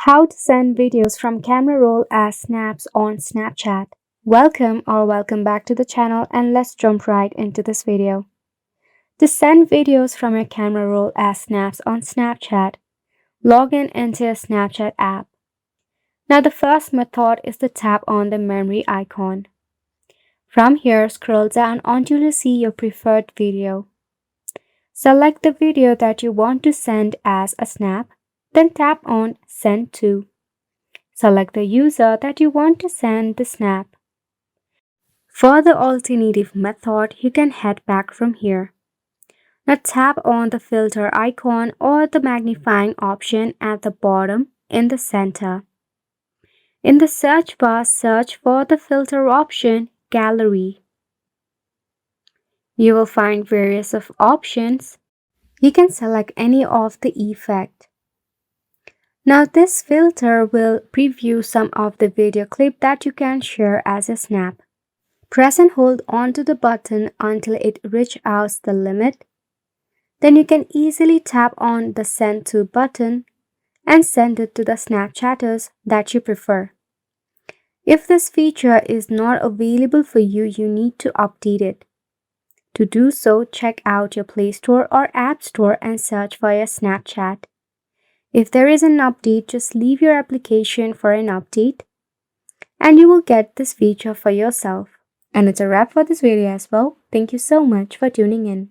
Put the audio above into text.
How to send videos from camera roll as snaps on Snapchat. Welcome back to the channel, and let's jump right into this video. To send videos from your camera roll as snaps on Snapchat, log in into your Snapchat app. Now the first method is to tap on the memory icon. From here, scroll down until you see your preferred video. Select the video that you want to send as a snap, then tap on Send to. Select the user that you want to send the snap. For the alternative method, you can head back from here. Now tap on the filter icon or the magnifying option at the bottom in the center. In the search bar, search for the filter option Gallery. You will find various of options. You can select any of the effect. Now this filter will preview some of the video clip that you can share as a snap. Press and hold onto the button until it reaches out the limit. Then you can easily tap on the Send to button and send it to the Snapchatters that you prefer. If this feature is not available for you, you need to update it. To do so, check out your Play Store or App Store and search for your Snapchat. If there is an update, just leave your application for an update and you will get this feature for yourself. And it's a wrap for this video as well. Thank you so much for tuning in.